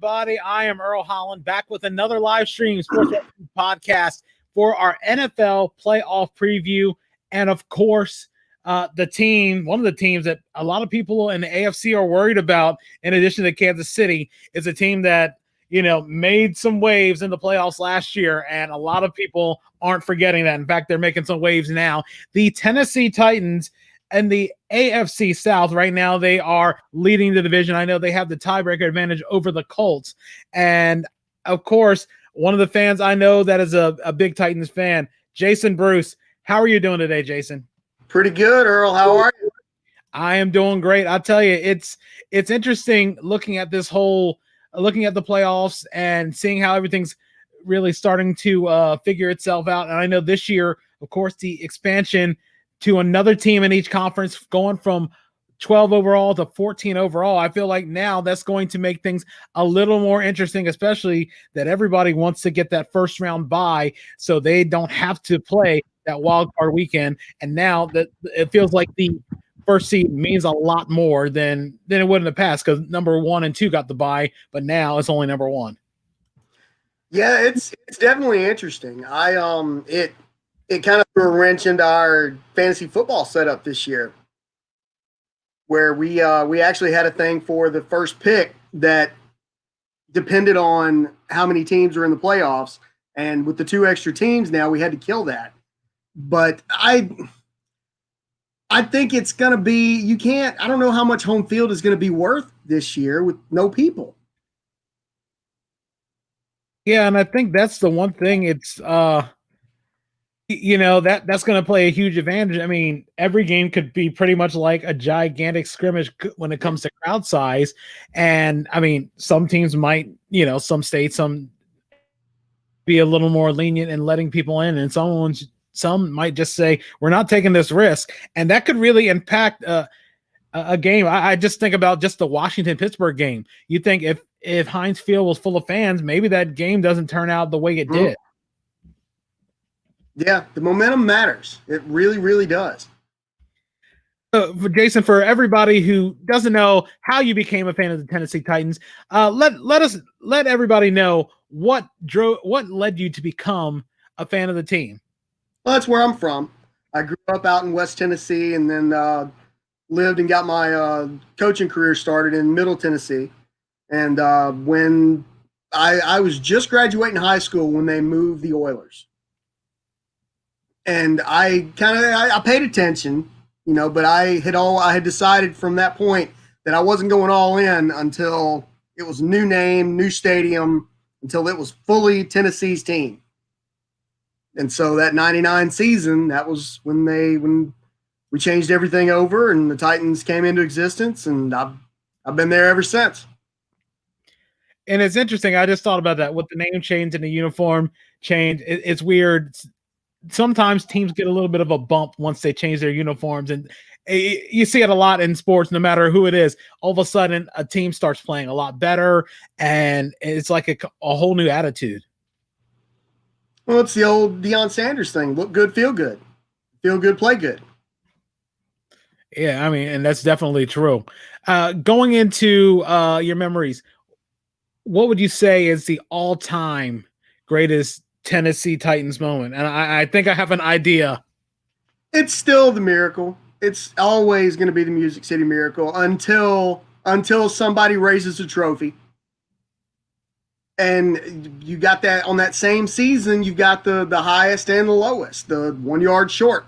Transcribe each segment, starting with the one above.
everybody. I am Earl Holland, back with another Livestream Sports Refuge Podcast for our NFL playoff preview. And of course, one of the teams that a lot of people in the AFC are worried about, in addition to Kansas City, is a team that, made some waves in the playoffs last year. And a lot of people aren't forgetting that. In fact, they're making some waves now. The Tennessee Titans and the AFC South right now, they are leading the division. I know they have the tiebreaker advantage over the Colts. And of course, one of the fans I know that is a big Titans fan, Jason Bruce. How are you doing today, Jason? Pretty good, Earl. How are you? I am doing great. I'll tell you, it's interesting looking at the playoffs and seeing how everything's really starting to figure itself out. And I know this year, of course, the expansion to another team in each conference, going from 12 overall to 14 overall. I feel like now that's going to make things a little more interesting, especially that everybody wants to get that first round bye so they don't have to play that wild card weekend. And now that it feels like the first seed means a lot more than it would in the past, because number 1 and 2 got the bye, but now it's only number 1. Yeah, it's definitely interesting. It kind of threw a wrench into our fantasy football setup this year, where we actually had a thing for the first pick that depended on how many teams were in the playoffs. And with the 2 extra teams now, we had to kill that. But I think it's going to be – I don't know how much home field is going to be worth this year with no people. Yeah, and I think that's the one thing. It's that's going to play a huge advantage. I mean, every game could be pretty much like a gigantic scrimmage when it comes to crowd size. And I mean, some teams might, some states, some be a little more lenient in letting people in, and some might just say, we're not taking this risk. And that could really impact a game. I just think about just the Washington-Pittsburgh game. You think if Heinz Field was full of fans, maybe that game doesn't turn out the way it did. Yeah, the momentum matters. It really, really does. For Jason, for everybody who doesn't know how you became a fan of the Tennessee Titans, let everybody know what led you to become a fan of the team. Well, that's where I'm from. I grew up out in West Tennessee, and then lived and got my coaching career started in Middle Tennessee. And when I was just graduating high school when they moved the Oilers. And I paid attention, but I had decided from that point that I wasn't going all in until it was a new name, new stadium, until it was fully Tennessee's team. And so that 99 season, that was when we changed everything over and the Titans came into existence, and I've been there ever since. And it's interesting. I just thought about that with the name change and the uniform change. It's weird. Sometimes teams get a little bit of a bump once they change their uniforms, and you see it a lot in sports. No matter who it is, all of a sudden a team starts playing a lot better, and it's like a whole new attitude. Well, it's the old Deion Sanders thing: look good, feel good, play good. Yeah, I mean, and that's definitely true. Going into your memories, what would you say is the all-time greatest Tennessee Titans moment? And I think I have an idea. It's still the Miracle. It's always going to be the Music City Miracle until somebody raises a trophy. And you got that on that same season. You've got the highest and the lowest, the 1 yard short.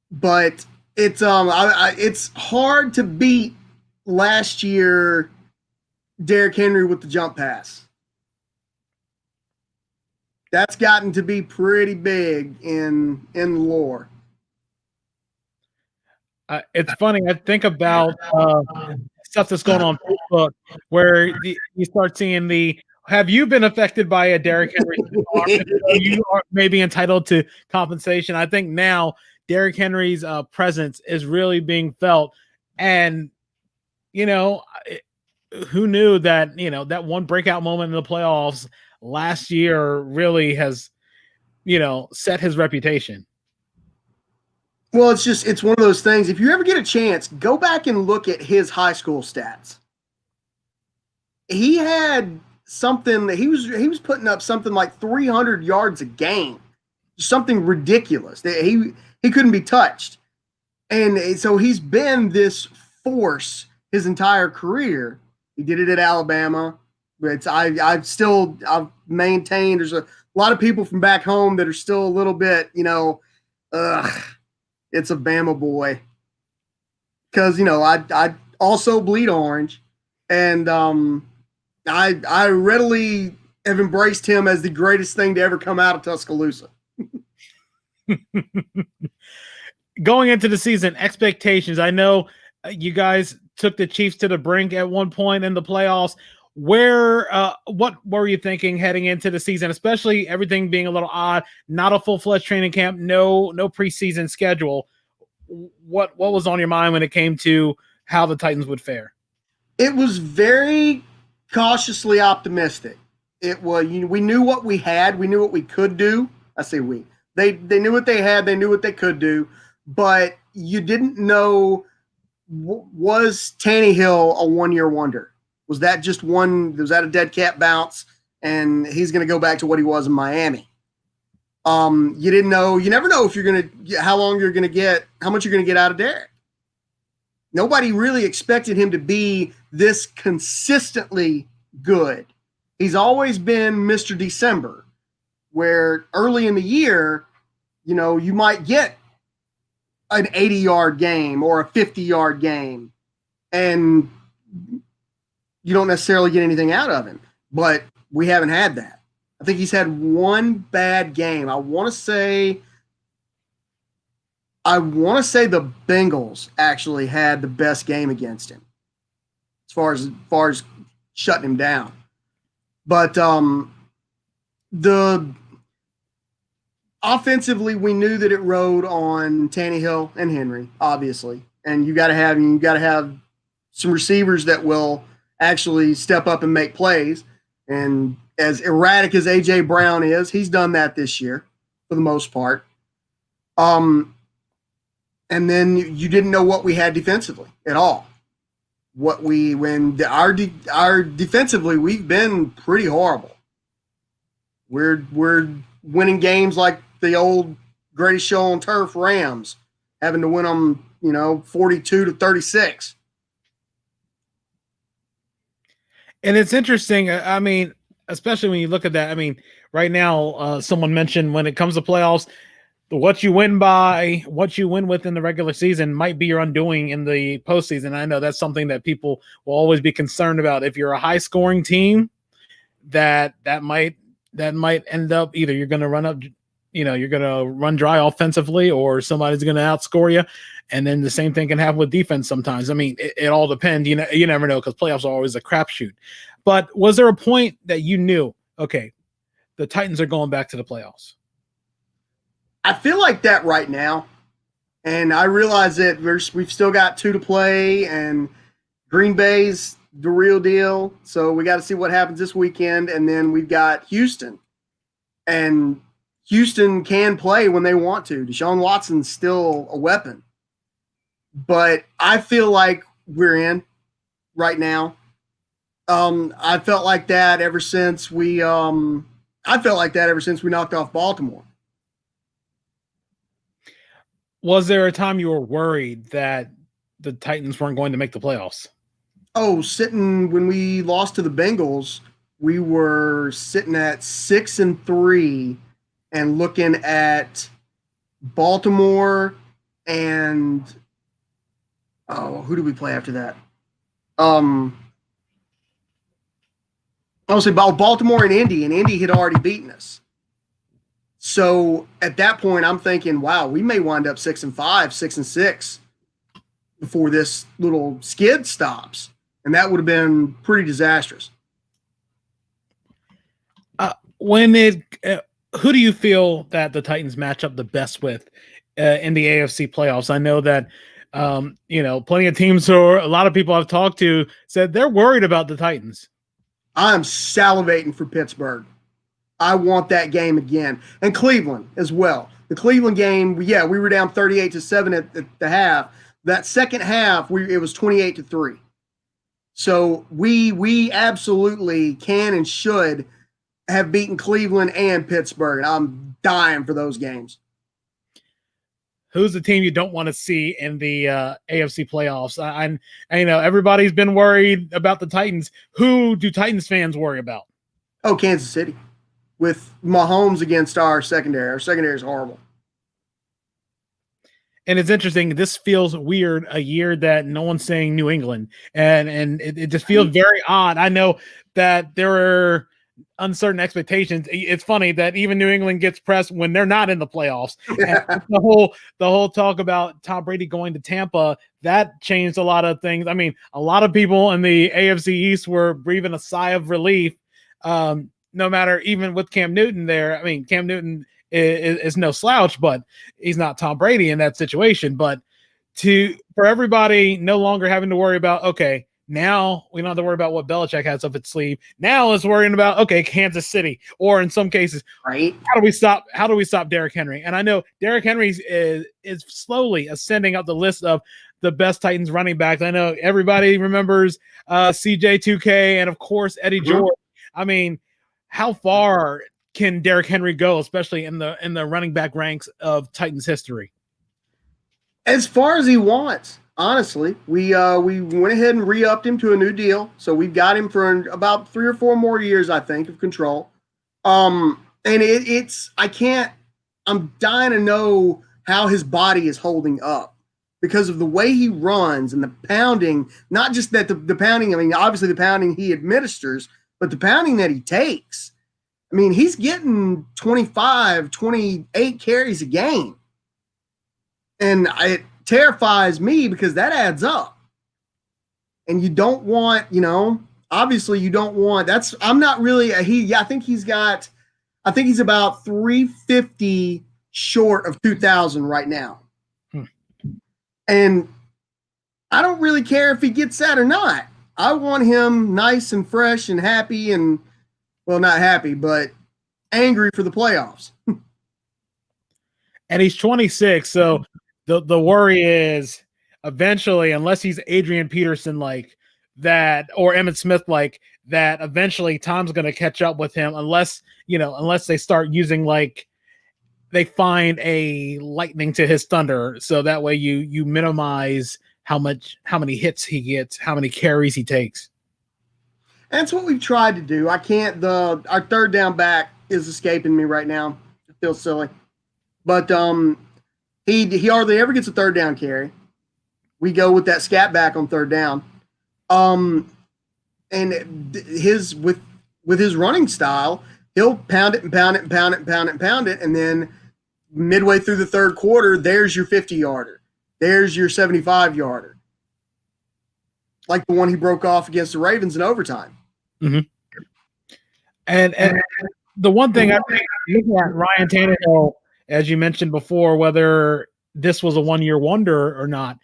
But it's hard to beat last year Derrick Henry with the jump pass. That's gotten to be pretty big in lore. It's funny. I think about stuff that's going on Facebook where you start seeing have you been affected by a Derrick Henry? You are maybe entitled to compensation. I think now Derrick Henry's presence is really being felt. And, who knew that, that one breakout moment in the playoffs last year really has, set his reputation. Well, it's one of those things. If you ever get a chance, go back and look at his high school stats. he had something that he was putting up something like 300 yards a game, something ridiculous. He couldn't be touched, and so he's been this force his entire career. He did it at Alabama. But I've maintained there's a lot of people from back home that are still a little bit, it's a Bama boy. Because, I also bleed orange. And I readily have embraced him as the greatest thing to ever come out of Tuscaloosa. Going into the season, expectations. I know you guys took the Chiefs to the brink at one point in the playoffs. What were you thinking heading into the season, especially everything being a little odd, not a full-fledged training camp, no preseason schedule? What was on your mind when it came to how the Titans would fare? It was very cautiously optimistic. It was, we knew what we had, we knew what we could do. I say we. They knew what they had, they knew what they could do, but you didn't know, was Tannehill a one-year wonder? Was that a dead cat bounce and he's going to go back to what he was in Miami? You didn't know, you never know if how much you're going to get out of Derek. Nobody really expected him to be this consistently good. He's always been Mr. December, where early in the year, you might get an 80-yard game or a 50-yard game, and you don't necessarily get anything out of him. But we haven't had that. I think he's had one bad game. I want to say the Bengals actually had the best game against him as far as shutting him down. But the offensively, we knew that it rode on Tannehill and Henry, obviously, and you got to have some receivers that will actually step up and make plays. And as erratic as A.J. Brown is, he's done that this year for the most part. And then you didn't know what we had defensively at all. Our defensively, we've been pretty horrible. We're winning games like the old Greatest Show on Turf Rams, having to win them, 42-36. And it's interesting. I mean, especially when you look at that. I mean, right now, someone mentioned when it comes to playoffs, what you win with in the regular season might be your undoing in the postseason. I know that's something that people will always be concerned about. If you're a high scoring team, that might end up either you're going to run up, you're going to run dry offensively, or somebody's going to outscore you. And then the same thing can happen with defense sometimes. I mean, it all depends. You never know, because playoffs are always a crapshoot. But was there a point that you knew, okay, the Titans are going back to the playoffs? I feel like that right now. And I realize that we've still got 2 to play, and Green Bay's the real deal. So we got to see what happens this weekend. And then we've got Houston. And Houston can play when they want to. Deshaun Watson's still a weapon. But I feel like we're in right now. I felt like that ever since we knocked off Baltimore. Was there a time you were worried that the Titans weren't going to make the playoffs? Oh, when we lost to the Bengals, we were sitting at 6-3 and looking at Baltimore and who did we play after that? I would say Baltimore and Indy had already beaten us. So at that point, I'm thinking, wow, we may wind up 6-5, 6-6 before this little skid stops. And that would have been pretty disastrous. Who do you feel that the Titans match up the best with in the AFC playoffs? I know that, plenty of teams, or a lot of people I've talked to, said they're worried about the Titans. I'm salivating for Pittsburgh. I want that game again. And Cleveland as well. The Cleveland game, we were down 38-7 at the half. That second half, it was 28-3. So we absolutely can and should have beaten Cleveland and Pittsburgh. And I'm dying for those games. Who's the team you don't want to see in the AFC playoffs? I everybody's been worried about the Titans. Who do Titans fans worry about? Oh, Kansas City with Mahomes against our secondary. Our secondary is horrible. And it's interesting. This feels weird, a year that no one's saying New England. And it just feels very odd. I know that there are uncertain expectations. It's funny that even New England gets pressed when they're not in the playoffs. And the whole talk about Tom Brady going to Tampa, that changed a lot of things. I mean, a lot of people in the AFC East were breathing a sigh of relief. No matter, even with Cam Newton there. I mean, Cam Newton is no slouch, but he's not Tom Brady in that situation. But for everybody no longer having to worry about, okay, now we don't have to worry about what Belichick has up its sleeve. Now it's worrying about, okay, Kansas City, or in some cases, right? How do we stop Derrick Henry? And I know Derrick Henry is slowly ascending up the list of the best Titans running backs. I know everybody remembers CJ2K and of course Eddie George. I mean, how far can Derrick Henry go, especially in the running back ranks of Titans history? As far as he wants, honestly. We went ahead and re-upped him to a new deal, so we've got him for about 3 or 4 more years, I think, of control. And I'm dying to know how his body is holding up because of the way he runs and the pounding. Not just that the pounding. I mean, obviously the pounding he administers, but the pounding that he takes. I mean, he's getting 25, 28 carries a game. And it terrifies me because that adds up. And you don't want, obviously you don't want, I'm not really, I think he's about 350 short of 2,000 right now. And I don't really care if he gets that or not. I want him nice and fresh and happy and, well, not happy, but angry for the playoffs. And he's 26, so the worry is eventually, unless he's Adrian Peterson like that or Emmitt Smith like that, eventually Tom's going to catch up with him unless they start using, like, they find a lightning to his thunder, so that way you minimize how many hits he gets, how many carries he takes. That's what we've tried to do. Our third down back is escaping me right now. It feels silly. But he hardly ever gets a third down carry. We go with that scat back on third down. And with his running style, he'll pound it and pound it and pound it and pound it and pound it, and then midway through the third quarter, there's your 50-yarder. There's your 75-yarder. Like the one he broke off against the Ravens in overtime. Mm-hmm. And the one thing I think, looking at Ryan Tannehill, as you mentioned before, whether this was a one-year wonder or not,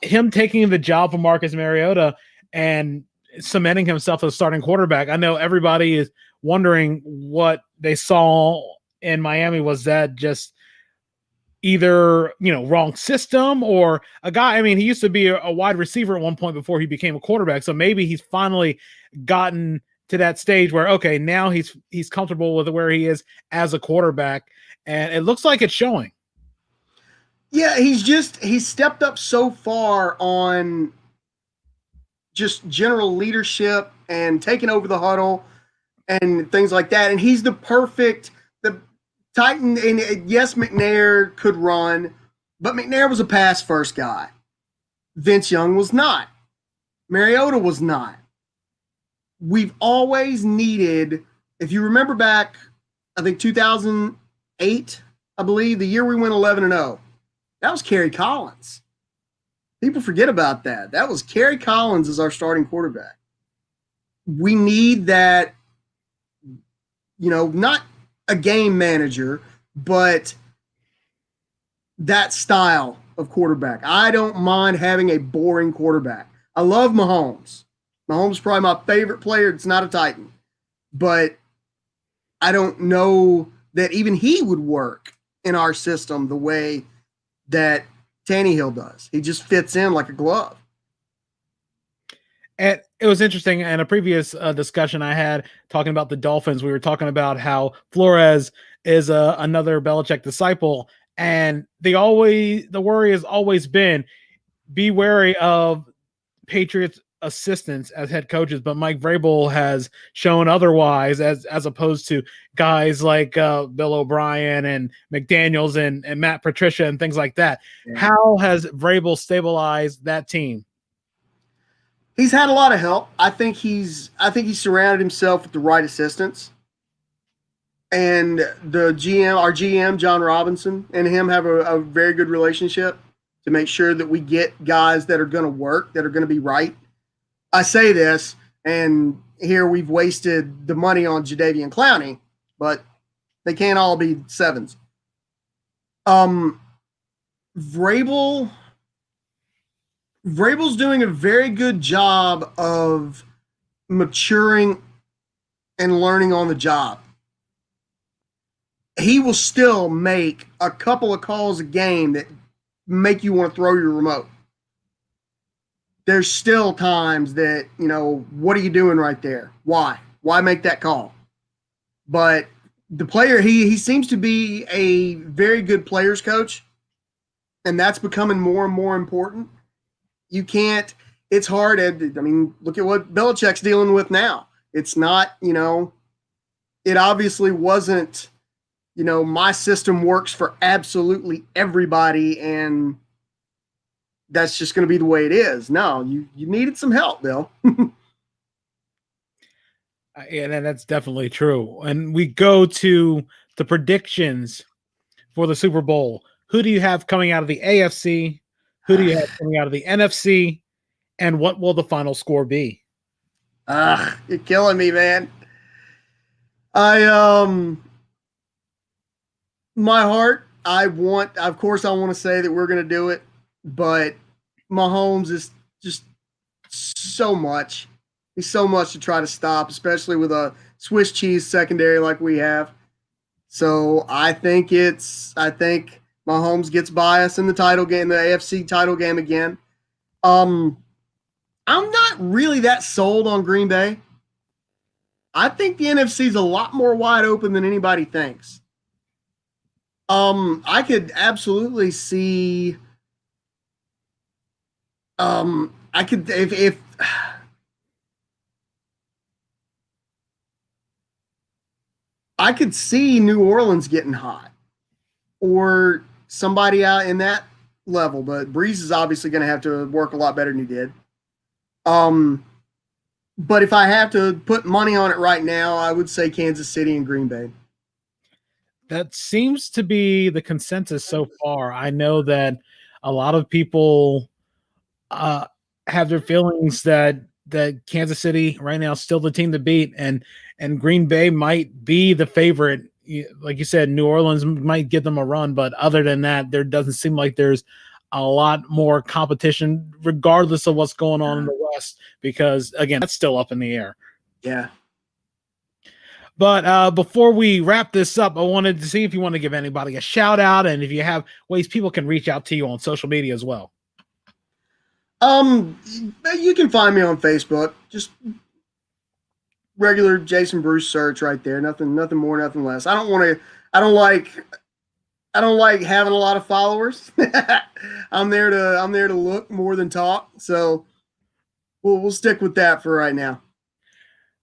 him taking the job from Marcus Mariota and cementing himself as a starting quarterback. I know everybody is wondering what they saw in Miami. Was that just either, wrong system or a guy? I mean, he used to be a wide receiver at one point before he became a quarterback. So maybe he's finally gotten to that stage where, okay, now he's comfortable with where he is as a quarterback, and it looks like it's showing. Yeah, he's stepped up so far on just general leadership and taking over the huddle and things like that. And he's the Titan. And yes, McNair could run, but McNair was a pass first guy. Vince Young was not. Mariota was not. We've always needed, if you remember back, I think 2008, I believe, the year we went 11-0. That was Kerry Collins. People forget about that. That was Kerry Collins as our starting quarterback. We need that, not a game manager, but that style of quarterback. I don't mind having a boring quarterback. I love Mahomes. Mahomes is probably my favorite player. It's not a Titan. But I don't know that even he would work in our system the way that Tannehill does. He just fits in like a glove. And it was interesting. In a previous discussion I had talking about the Dolphins, we were talking about how Flores is another Belichick disciple, and the worry has always been be wary of Patriots assistants as head coaches, but Mike Vrabel has shown otherwise, as opposed to guys like Bill O'Brien and McDaniels and Matt Patricia and things like that. Yeah. How has Vrabel stabilized that team? He's had a lot of help. I think he surrounded himself with the right assistants. And our GM, John Robinson, and him have a very good relationship to make sure that we get guys that are going to work, that are going to be right. I say this, and here we've wasted the money on Jadeveon Clowney, but they can't all be sevens. Vrabel's doing a very good job of maturing and learning on the job. He will still make a couple of calls a game that make you want to throw your remote. There's still times that, what are you doing right there? Why? Why make that call? But the player, he seems to be a very good players coach, and that's becoming more and more important. It's hard. Look at what Belichick's dealing with now. It's not, it obviously wasn't, my system works for absolutely everybody, and that's just going to be the way it is. No, you needed some help, Bill. And that's definitely true. And we go to the predictions for the Super Bowl. Who do you have coming out of the AFC? Who do you have coming out of the NFC? And what will the final score be? You're killing me, man. My heart, I want to say that we're going to do it, but Mahomes is just so much. He's so much to try to stop, especially with a Swiss cheese secondary like we have. So I think Mahomes gets by us in the title game, the AFC title game again. I'm not really that sold on Green Bay. I think the NFC is a lot more wide open than anybody thinks. I could absolutely see. I could if I could see New Orleans getting hot, or somebody out in that level. But Breeze is obviously going to have to work a lot better than he did. But if I have to put money on it right now, I would say Kansas City and Green Bay. That seems to be the consensus so far. I know that a lot of people have their feelings that Kansas City right now is still the team to beat, and Green Bay might be the favorite. Like you said, New Orleans might give them a run, but other than that, there doesn't seem like there's a lot more competition, regardless of what's going on in the West, because again, that's still up in the air. Yeah. But before we wrap this up, I wanted to see if you want to give anybody a shout out, and if you have ways people can reach out to you on social media as well. You can find me on Facebook. Just regular Jason Bruce search right there. Nothing more, nothing less. I don't like having a lot of followers. I'm there to look more than talk. So we'll stick with that for right now.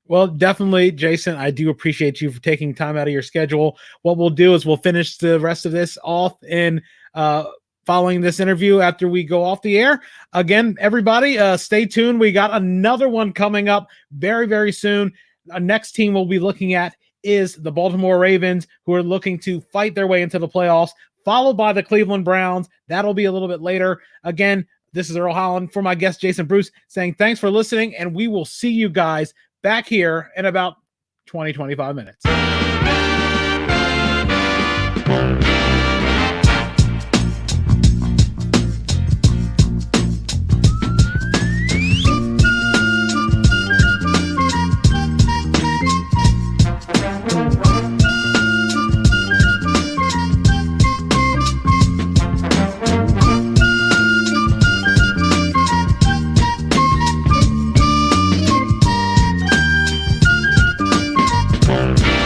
Well, definitely, Jason, I do appreciate you for taking time out of your schedule. What we'll do is we'll finish the rest of this off in following this interview after we go off the air. Again, everybody, stay tuned. We got another one coming up very, very soon. Our next team we'll be looking at is the Baltimore Ravens, who are looking to fight their way into the playoffs, followed by the Cleveland Browns. That'll be a little bit later. Again, this is Earl Holland for my guest, Jason Bruce, saying thanks for listening, and we will see you guys back here in about 20-25 minutes.